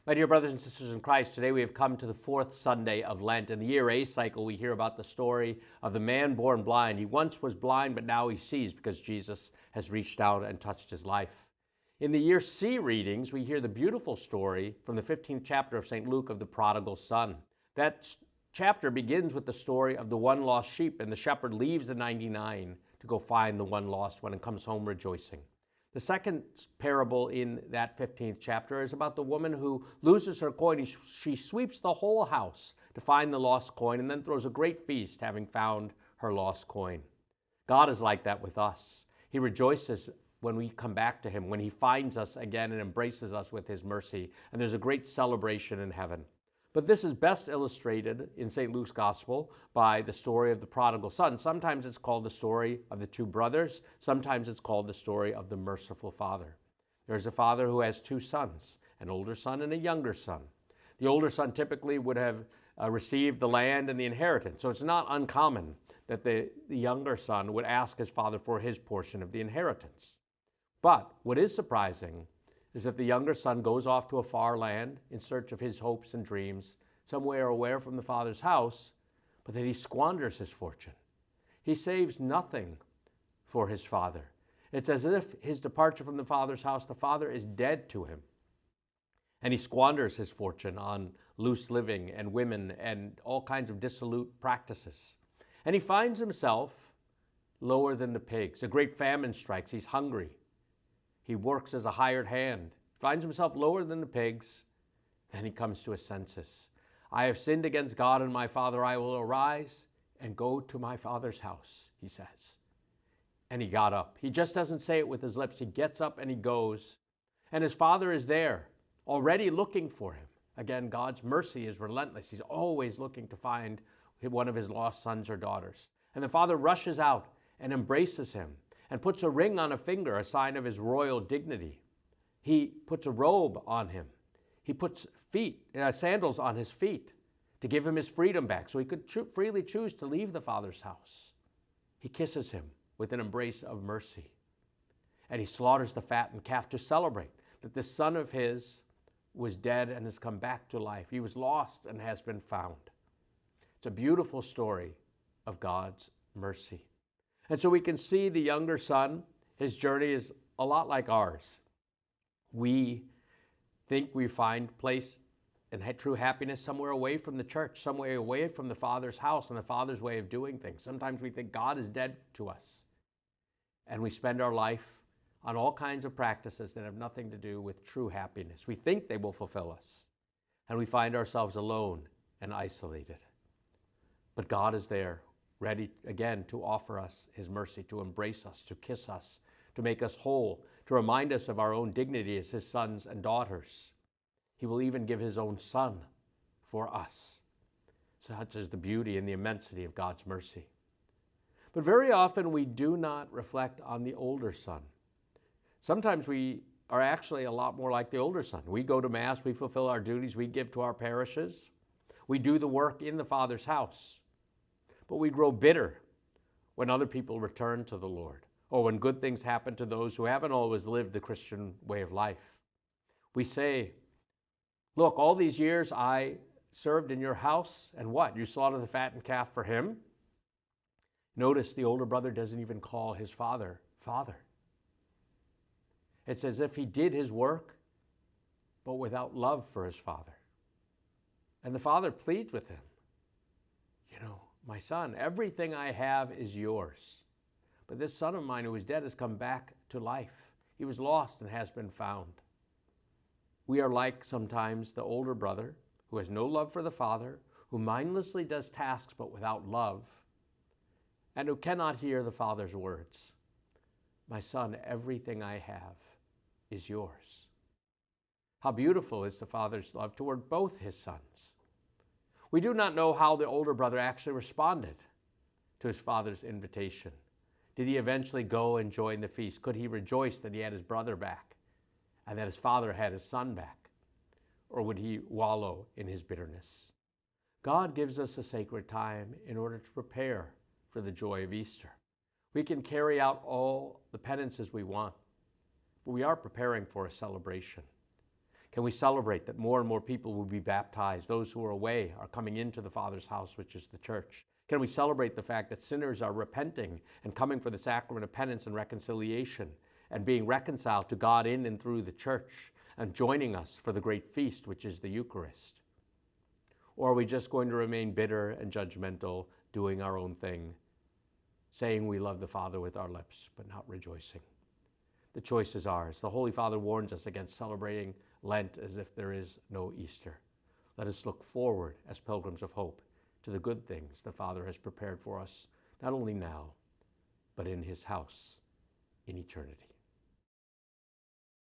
My dear brothers and sisters in Christ, today we have come to the fourth Sunday of Lent. In the year A cycle, we hear about the story of the man born blind. He once was blind, but now he sees because Jesus has reached out and touched his life. In the year C readings, we hear the beautiful story from the 15th chapter of St. Luke of the prodigal son. That chapter begins with the story of the one lost sheep, and the shepherd leaves the 99 to go find the one lost one and comes home rejoicing. The second parable in that 15th chapter is about the woman who loses her coin. She sweeps the whole house to find the lost coin and then throws a great feast having found her lost coin. God is like that with us. He rejoices when we come back to him, when he finds us again and embraces us with his mercy. And there's a great celebration in heaven. But this is best illustrated in St. Luke's Gospel by the story of the prodigal son. Sometimes it's called the story of the two brothers. Sometimes it's called the story of the merciful father. There's a father who has two sons, an older son and a younger son. The older son typically would have received the land and the inheritance. So it's not uncommon that the younger son would ask his father for his portion of the inheritance. But what is surprising is that the younger son goes off to a far land in search of his hopes and dreams, somewhere away from the father's house, but that he squanders his fortune. He saves nothing for his father. It's as if his departure from the father's house, the father is dead to him. And he squanders his fortune on loose living and women and all kinds of dissolute practices. And he finds himself lower than the pigs. A great famine strikes. He's hungry. He works as a hired hand, finds himself lower than the pigs. Then he comes to his senses. I have sinned against God and my father. I will arise and go to my father's house, he says. And he got up. He just doesn't say it with his lips. He gets up and he goes. And his father is there, already looking for him. Again, God's mercy is relentless. He's always looking to find one of his lost sons or daughters. And the father rushes out and embraces him and puts a ring on a finger, a sign of his royal dignity. He puts a robe on him. He puts sandals on his feet to give him his freedom back so he could freely choose to leave the father's house. He kisses him with an embrace of mercy. And he slaughters the fattened calf to celebrate that this son of his was dead and has come back to life. He was lost and has been found. It's a beautiful story of God's mercy. And so we can see the younger son, his journey is a lot like ours. We think we find place and true happiness somewhere away from the church, somewhere away from the Father's house and the Father's way of doing things. Sometimes we think God is dead to us. And we spend our life on all kinds of practices that have nothing to do with true happiness. We think they will fulfill us. And we find ourselves alone and isolated. But God is there, ready again to offer us his mercy, to embrace us, to kiss us, to make us whole, to remind us of our own dignity as his sons and daughters. He will even give his own son for us. Such is the beauty and the immensity of God's mercy. But very often we do not reflect on the older son. Sometimes we are actually a lot more like the older son. We go to Mass, we fulfill our duties, we give to our parishes, we do the work in the Father's house. But we grow bitter when other people return to the Lord, or when good things happen to those who haven't always lived the Christian way of life. We say, look, all these years I served in your house, and what? You slaughtered the fattened calf for him? Notice the older brother doesn't even call his father, Father. It's as if he did his work, but without love for his father. And the father pleads with him, my son, everything I have is yours. But this son of mine who was dead has come back to life. He was lost and has been found. We are like sometimes the older brother who has no love for the father, who mindlessly does tasks but without love, and who cannot hear the father's words. My son, everything I have is yours. How beautiful is the father's love toward both his sons. We do not know how the older brother actually responded to his father's invitation. Did he eventually go and join the feast? Could he rejoice that he had his brother back and that his father had his son back? Or would he wallow in his bitterness? God gives us a sacred time in order to prepare for the joy of Easter. We can carry out all the penances we want, but we are preparing for a celebration. Can we celebrate that more and more people will be baptized? Those who are away are coming into the Father's house, which is the church. Can we celebrate the fact that sinners are repenting and coming for the sacrament of penance and reconciliation and being reconciled to God in and through the church and joining us for the great feast, which is the Eucharist? Or are we just going to remain bitter and judgmental, doing our own thing, saying we love the Father with our lips, but not rejoicing? The choice is ours. The Holy Father warns us against celebrating Lent as if there is no Easter. Let us look forward as pilgrims of hope to the good things the Father has prepared for us, not only now, but in his house in eternity.